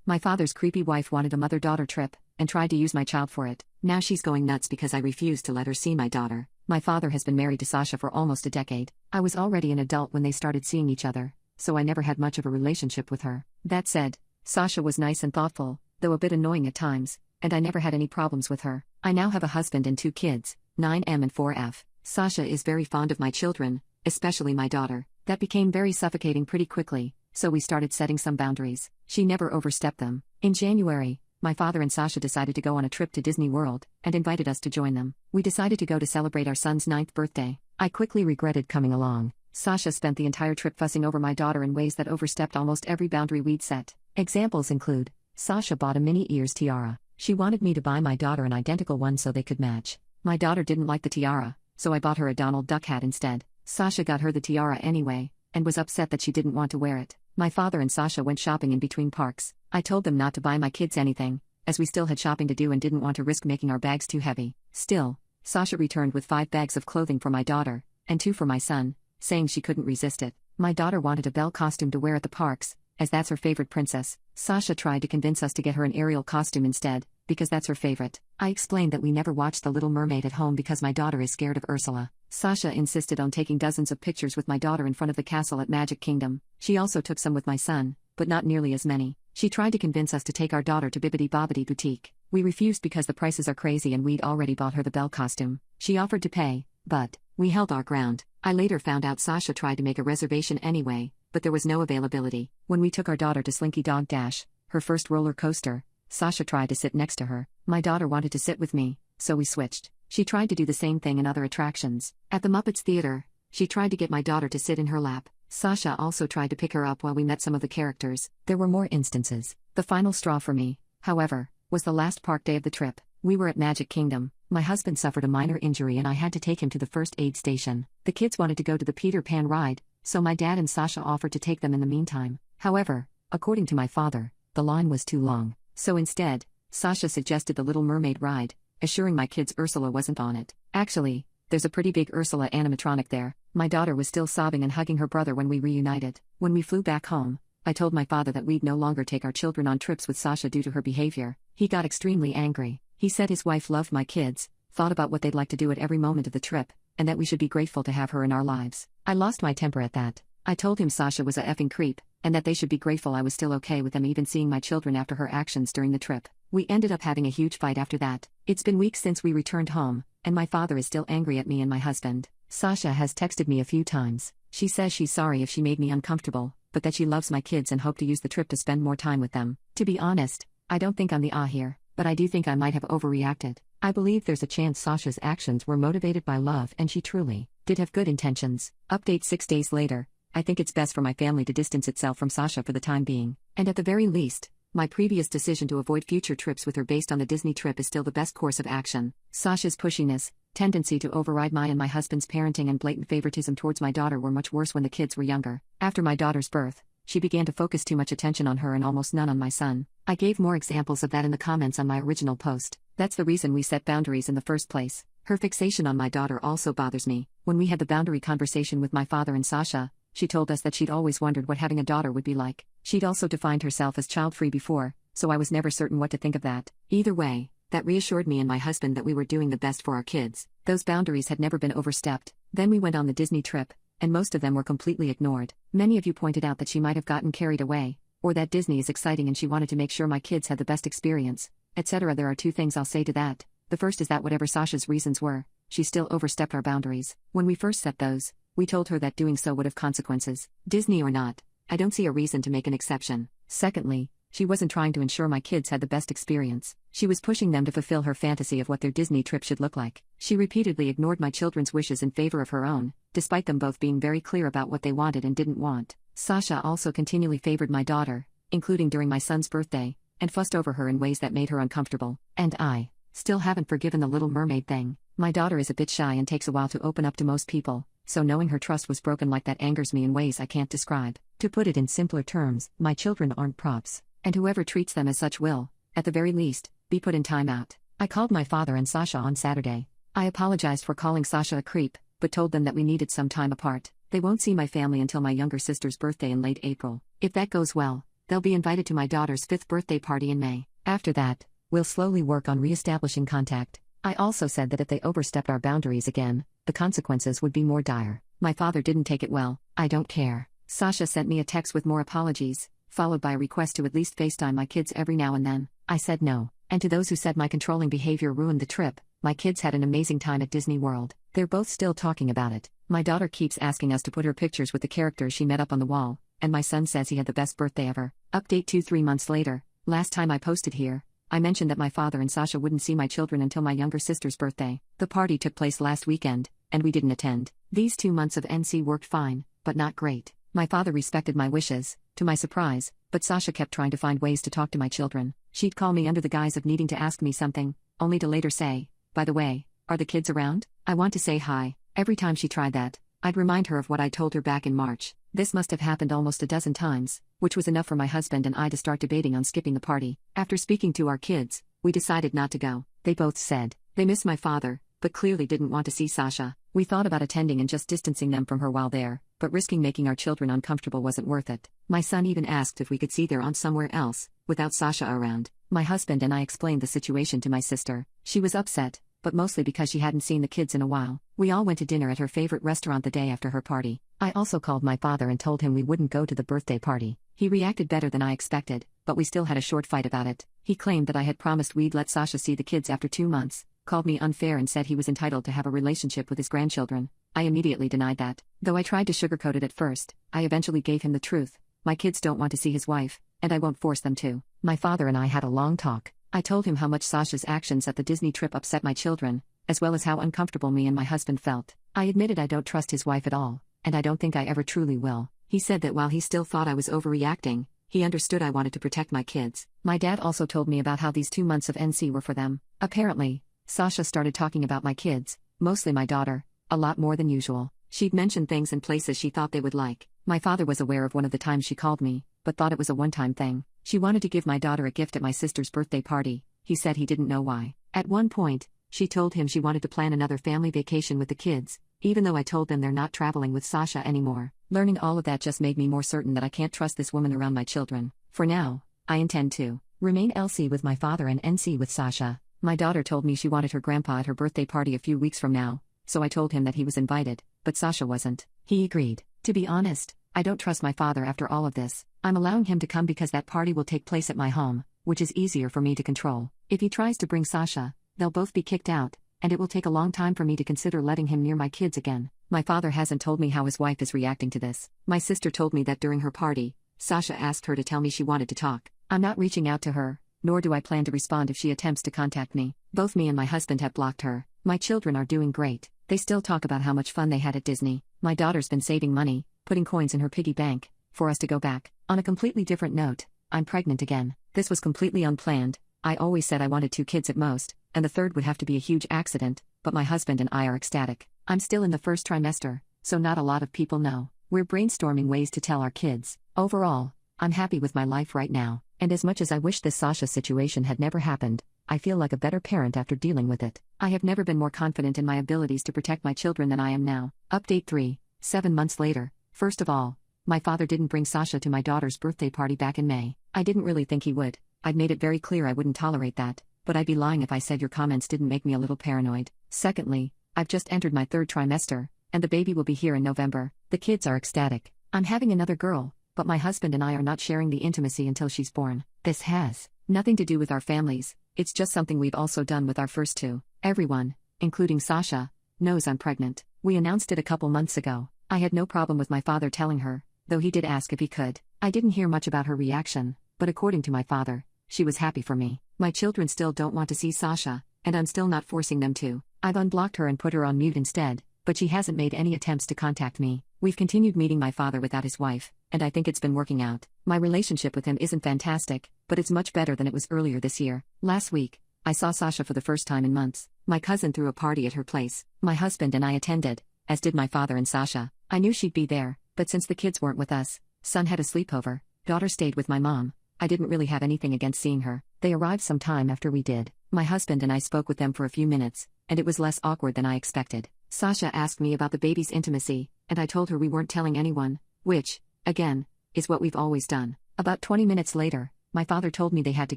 My father's creepy wife wanted a mother-daughter trip, and tried to use my child for it. Now she's going nuts because I refused to let her see my daughter. My father has been married to Sasha for almost a decade. I was already an adult when they started seeing each other, so I never had much of a relationship with her. That said, Sasha was nice and thoughtful, though a bit annoying at times, and I never had any problems with her. I now have a husband and 2 kids, 9M and 4F. Sasha is very fond of my children, especially my daughter. That became very suffocating pretty quickly, so we started setting some boundaries. She never overstepped them. In January, my father and Sasha decided to go on a trip to Disney World, and invited us to join them. We decided to go to celebrate our son's 9th birthday. I quickly regretted coming along. Sasha spent the entire trip fussing over my daughter in ways that overstepped almost every boundary we'd set. Examples include, Sasha bought a mini ears tiara. She wanted me to buy my daughter an identical one so they could match. My daughter didn't like the tiara, so I bought her a Donald Duck hat instead. Sasha got her the tiara anyway, and was upset that she didn't want to wear it. My father and Sasha went shopping in between parks. I told them not to buy my kids anything, as we still had shopping to do and didn't want to risk making our bags too heavy. Still, Sasha returned with 5 bags of clothing for my daughter, and 2 for my son, saying she couldn't resist it. My daughter wanted a Belle costume to wear at the parks, as that's her favorite princess. Sasha tried to convince us to get her an Ariel costume instead, because that's her favorite. I explained that we never watched The Little Mermaid at home because my daughter is scared of Ursula. Sasha insisted on taking dozens of pictures with my daughter in front of the castle at Magic Kingdom. She also took some with my son, but not nearly as many. She tried to convince us to take our daughter to Bibbidi Bobbidi Boutique. We refused because the prices are crazy and we'd already bought her the Belle costume. She offered to pay, but we held our ground. I later found out Sasha tried to make a reservation anyway, but there was no availability. When we took our daughter to Slinky Dog Dash, her first roller coaster, Sasha tried to sit next to her. My daughter wanted to sit with me, so we switched. She tried to do the same thing in other attractions. At the Muppets Theater, she tried to get my daughter to sit in her lap. Sasha also tried to pick her up while we met some of the characters. There were more instances. The final straw for me, however, was the last park day of the trip. We were at Magic Kingdom. My husband suffered a minor injury and I had to take him to the first aid station. The kids wanted to go to the Peter Pan ride, so my dad and Sasha offered to take them in the meantime. However, according to my father, the line was too long. So instead, Sasha suggested the Little Mermaid ride, assuring my kids Ursula wasn't on it. Actually, there's a pretty big Ursula animatronic there. My daughter was still sobbing and hugging her brother when we reunited. When we flew back home, I told my father that we'd no longer take our children on trips with Sasha due to her behavior. He got extremely angry. He said his wife loved my kids, thought about what they'd like to do at every moment of the trip, and that we should be grateful to have her in our lives. I lost my temper at that. I told him Sasha was a effing creep, and that they should be grateful I was still okay with them even seeing my children after her actions during the trip. We ended up having a huge fight after that. It's been weeks since we returned home, and my father is still angry at me and my husband. Sasha has texted me a few times. She says she's sorry if she made me uncomfortable, but that she loves my kids and hoped to use the trip to spend more time with them. To be honest, I don't think I'm the here, but I do think I might have overreacted. I believe there's a chance Sasha's actions were motivated by love and she truly did have good intentions. Update 6 days later. I think it's best for my family to distance itself from Sasha for the time being. And at the very least, my previous decision to avoid future trips with her based on the Disney trip is still the best course of action. Sasha's pushiness, tendency to override my and my husband's parenting and blatant favoritism towards my daughter were much worse when the kids were younger. After my daughter's birth, she began to focus too much attention on her and almost none on my son. I gave more examples of that in the comments on my original post. That's the reason we set boundaries in the first place. Her fixation on my daughter also bothers me. When we had the boundary conversation with my father and Sasha, she told us that she'd always wondered what having a daughter would be like. She'd also defined herself as child-free before, so I was never certain what to think of that. Either way, that reassured me and my husband that we were doing the best for our kids. Those boundaries had never been overstepped. Then we went on the Disney trip, and most of them were completely ignored. Many of you pointed out that she might have gotten carried away, or that Disney is exciting and she wanted to make sure my kids had the best experience, etc. There are 2 things I'll say to that. The first is that whatever Sasha's reasons were, she still overstepped our boundaries. When we first set those, we told her that doing so would have consequences. Disney or not, I don't see a reason to make an exception. Secondly, she wasn't trying to ensure my kids had the best experience. She was pushing them to fulfill her fantasy of what their Disney trip should look like. She repeatedly ignored my children's wishes in favor of her own, despite them both being very clear about what they wanted and didn't want. Sasha also continually favored my daughter, including during my son's birthday, and fussed over her in ways that made her uncomfortable. And I still haven't forgiven the Little Mermaid thing. My daughter is a bit shy and takes a while to open up to most people, so knowing her trust was broken like that angers me in ways I can't describe. To put it in simpler terms, my children aren't props, and whoever treats them as such will, at the very least, be put in timeout. I called my father and Sasha on Saturday. I apologized for calling Sasha a creep, but told them that we needed some time apart. They won't see my family until my younger sister's birthday in late April. If that goes well, They'll be invited to my daughter's 5th birthday party in May. After that, we'll slowly work on re-establishing contact. I also said that if they overstepped our boundaries again, the consequences would be more dire. My father didn't take it well. I don't care. Sasha sent me a text with more apologies, followed by a request to at least FaceTime my kids every now and then. I said no. And to those who said my controlling behavior ruined the trip, my kids had an amazing time at Disney World. They're both still talking about it. My daughter keeps asking us to put her pictures with the characters she met up on the wall, and my son says he had the best birthday ever. Update 2-3 months later. Last time I posted here, I mentioned that my father and Sasha wouldn't see my children until my younger sister's birthday. The party took place last weekend, and we didn't attend. These 2 months of NC worked fine, but not great. My father respected my wishes, to my surprise, but Sasha kept trying to find ways to talk to my children. She'd call me under the guise of needing to ask me something, only to later say, "By the way, are the kids around? I want to say hi." Every time she tried that, I'd remind her of what I told her back in March. This must have happened almost a dozen times, which was enough for my husband and I to start debating on skipping the party. After speaking to our kids, we decided not to go. They both said they miss my father, but clearly didn't want to see Sasha. We thought about attending and just distancing them from her while there, but risking making our children uncomfortable wasn't worth it. My son even asked if we could see their aunt somewhere else, without Sasha around. My husband and I explained the situation to my sister. She was upset, but mostly because she hadn't seen the kids in a while. We all went to dinner at her favorite restaurant the day after her party. I also called my father and told him we wouldn't go to the birthday party. He reacted better than I expected, but we still had a short fight about it. He claimed that I had promised we'd let Sasha see the kids after 2 months, called me unfair and said he was entitled to have a relationship with his grandchildren. I immediately denied that. Though I tried to sugarcoat it at first, I eventually gave him the truth. My kids don't want to see his wife, and I won't force them to. My father and I had a long talk. I told him how much Sasha's actions at the Disney trip upset my children, as well as how uncomfortable me and my husband felt. I admitted I don't trust his wife at all, and I don't think I ever truly will. He said that while he still thought I was overreacting, he understood I wanted to protect my kids. My dad also told me about how these 2 months of NC were for them. Apparently, Sasha started talking about my kids, mostly my daughter, a lot more than usual. She'd mention things and places she thought they would like. My father was aware of one of the times she called me, but thought it was a one-time thing. She wanted to give my daughter a gift at my sister's birthday party. He said he didn't know why. At one point, she told him she wanted to plan another family vacation with the kids, even though I told them they're not traveling with Sasha anymore. Learning all of that just made me more certain that I can't trust this woman around my children. For now, I intend to remain LC with my father and NC with Sasha. My daughter told me she wanted her grandpa at her birthday party a few weeks from now, so I told him that he was invited, but Sasha wasn't. He agreed. To be honest, I don't trust my father after all of this. I'm allowing him to come because that party will take place at my home, which is easier for me to control. If he tries to bring Sasha, they'll both be kicked out, and it will take a long time for me to consider letting him near my kids again. My father hasn't told me how his wife is reacting to this. My sister told me that during her party, Sasha asked her to tell me she wanted to talk. I'm not reaching out to her, nor do I plan to respond if she attempts to contact me. Both me and my husband have blocked her. My children are doing great. They still talk about how much fun they had at Disney. My daughter's been saving money, putting coins in her piggy bank, for us to go back. On a completely different note, I'm pregnant again. This was completely unplanned. I always said I wanted 2 kids at most, and the third would have to be a huge accident, but my husband and I are ecstatic. I'm still in the first trimester, so not a lot of people know. We're brainstorming ways to tell our kids. Overall, I'm happy with my life right now, and as much as I wish this Sasha situation had never happened, I feel like a better parent after dealing with it. I have never been more confident in my abilities to protect my children than I am now. Update 3, 7 months later. First of all, my father didn't bring Sasha to my daughter's birthday party back in May. I didn't really think he would. I'd made it very clear I wouldn't tolerate that, but I'd be lying if I said your comments didn't make me a little paranoid. Secondly, I've just entered my 3rd trimester, and the baby will be here in November. The kids are ecstatic. I'm having another girl, but my husband and I are not sharing the intimacy until she's born. This has nothing to do with our families, it's just something we've also done with our first 2. Everyone, including Sasha, knows I'm pregnant. We announced it a couple months ago. I had no problem with my father telling her, though he did ask if he could. I didn't hear much about her reaction, but according to my father, she was happy for me. My children still don't want to see Sasha, and I'm still not forcing them to. I've unblocked her and put her on mute instead, but she hasn't made any attempts to contact me. We've continued meeting my father without his wife, and I think it's been working out. My relationship with him isn't fantastic, but it's much better than it was earlier this year. Last week, I saw Sasha for the first time in months. My cousin threw a party at her place. My husband and I attended, as did my father and Sasha. I knew she'd be there, but since the kids weren't with us, son had a sleepover, daughter stayed with my mom. I didn't really have anything against seeing her. They arrived some time after we did. My husband and I spoke with them for a few minutes, and it was less awkward than I expected. Sasha asked me about the baby's intimacy, and I told her we weren't telling anyone, which, again, is what we've always done. About 20 minutes later, my father told me they had to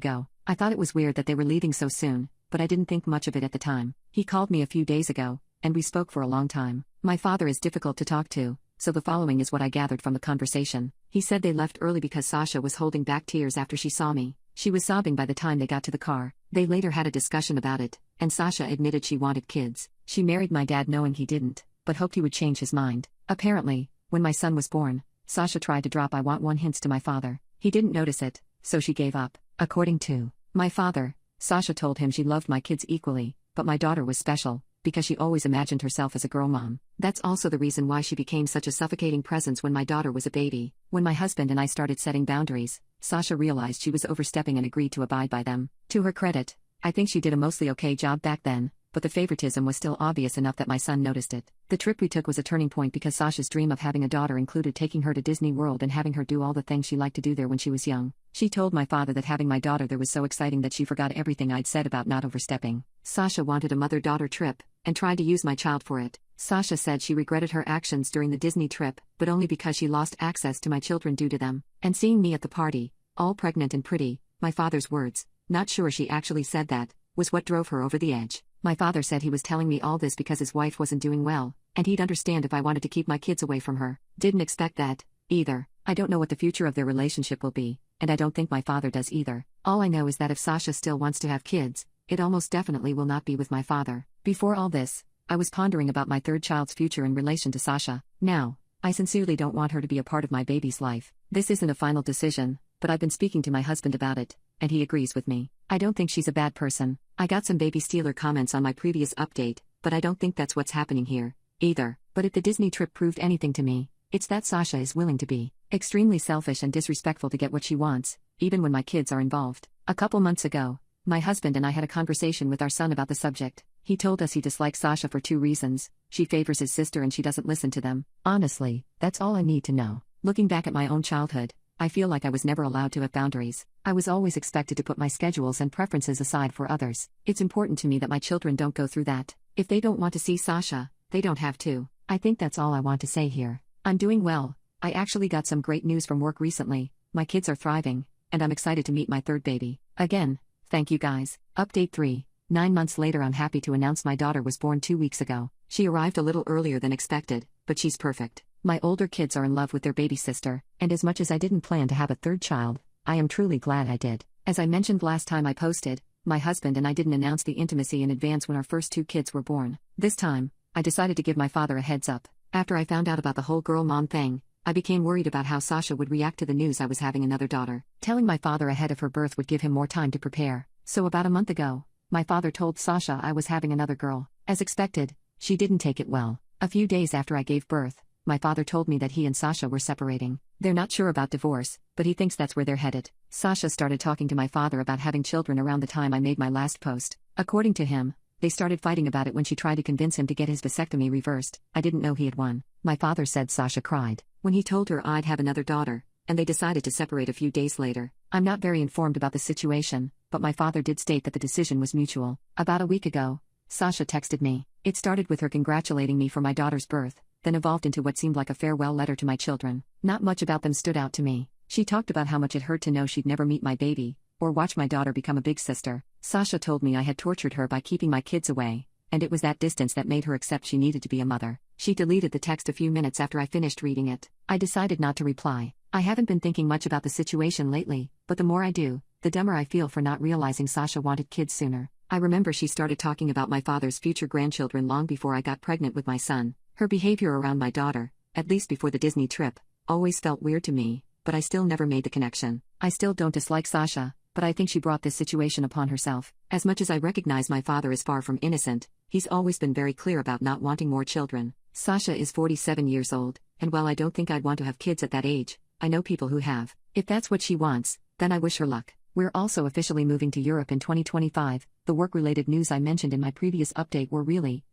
go. I thought it was weird that they were leaving so soon, but I didn't think much of it at the time. He called me a few days ago, and we spoke for a long time. My father is difficult to talk to, so the following is what I gathered from the conversation. He said they left early because Sasha was holding back tears after she saw me. She was sobbing by the time they got to the car. They later had a discussion about it, and Sasha admitted she wanted kids. She married my dad knowing he didn't, but hoped he would change his mind. Apparently, when my son was born, Sasha tried to drop "I want one" hints to my father. He didn't notice it, so she gave up. According to my father, Sasha told him she loved my kids equally, but my daughter was special, because she always imagined herself as a girl mom. That's also the reason why she became such a suffocating presence when my daughter was a baby. When my husband and I started setting boundaries, Sasha realized she was overstepping and agreed to abide by them. To her credit, I think she did a mostly okay job back then, but the favoritism was still obvious enough that my son noticed it. The trip we took was a turning point because Sasha's dream of having a daughter included taking her to Disney World and having her do all the things she liked to do there when she was young. She told my father that having my daughter there was so exciting that she forgot everything I'd said about not overstepping. Sasha wanted a mother-daughter trip, and tried to use my child for it. Sasha said she regretted her actions during the Disney trip, but only because she lost access to my children due to them. And seeing me at the party, all pregnant and pretty, my father's words, not sure she actually said that, was what drove her over the edge. My father said he was telling me all this because his wife wasn't doing well, and he'd understand if I wanted to keep my kids away from her. Didn't expect that, either. I don't know what the future of their relationship will be, and I don't think my father does either. All I know is that if Sasha still wants to have kids, it almost definitely will not be with my father. Before all this, I was pondering about my third child's future in relation to Sasha. Now, I sincerely don't want her to be a part of my baby's life. This isn't a final decision, but I've been speaking to my husband about it, and he agrees with me. I don't think she's a bad person. I got some baby stealer comments on my previous update, but I don't think that's what's happening here, either. But if the Disney trip proved anything to me, it's that Sasha is willing to be extremely selfish and disrespectful to get what she wants, even when my kids are involved. A couple months ago, my husband and I had a conversation with our son about the subject. He told us he dislikes Sasha for 2 reasons: she favors his sister and she doesn't listen to them. Honestly, that's all I need to know. Looking back at my own childhood, I feel like I was never allowed to have boundaries. I was always expected to put my schedules and preferences aside for others. It's important to me that my children don't go through that. If they don't want to see Sasha, they don't have to. I think that's all I want to say here. I'm doing well. I actually got some great news from work recently. My kids are thriving, and I'm excited to meet my third baby. Again, thank you guys. Update 3. 9 months later, I'm happy to announce my daughter was born 2 weeks ago. She arrived a little earlier than expected, but she's perfect. My older kids are in love with their baby sister, and as much as I didn't plan to have a third child, I am truly glad I did. As I mentioned last time I posted, my husband and I didn't announce the intimacy in advance when our first 2 kids were born. This time, I decided to give my father a heads up. After I found out about the whole girl mom thing, I became worried about how Sasha would react to the news I was having another daughter. Telling my father ahead of her birth would give him more time to prepare. So about a month ago, my father told Sasha I was having another girl. As expected, she didn't take it well. A few days after I gave birth, my father told me that he and Sasha were separating. They're not sure about divorce, but he thinks that's where they're headed. Sasha started talking to my father about having children around the time I made my last post. According to him, they started fighting about it when she tried to convince him to get his vasectomy reversed. I didn't know he had won. My father said Sasha cried when he told her I'd have another daughter, and they decided to separate a few days later. I'm not very informed about the situation, but my father did state that the decision was mutual. About a week ago, Sasha texted me. It started with her congratulating me for my daughter's birth, then evolved into what seemed like a farewell letter to my children. Not much about them stood out to me. She talked about how much it hurt to know she'd never meet my baby, or watch my daughter become a big sister. Sasha told me I had tortured her by keeping my kids away, and it was that distance that made her accept she needed to be a mother. She deleted the text a few minutes after I finished reading it. I decided not to reply. I haven't been thinking much about the situation lately, but the more I do, the dumber I feel for not realizing Sasha wanted kids sooner. I remember she started talking about my father's future grandchildren long before I got pregnant with my son. Her behavior around my daughter, at least before the Disney trip, always felt weird to me, but I still never made the connection. I still don't dislike Sasha, but I think she brought this situation upon herself. As much as I recognize my father is far from innocent, he's always been very clear about not wanting more children. Sasha is 47 years old, and while I don't think I'd want to have kids at that age, I know people who have. If that's what she wants, then I wish her luck. We're also officially moving to Europe in 2025. The work-related news I mentioned in my previous update were really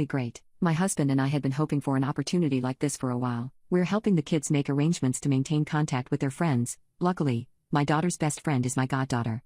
great. My husband and I had been hoping for an opportunity like this for a while. We're helping the kids make arrangements to maintain contact with their friends. Luckily, my daughter's best friend is my goddaughter.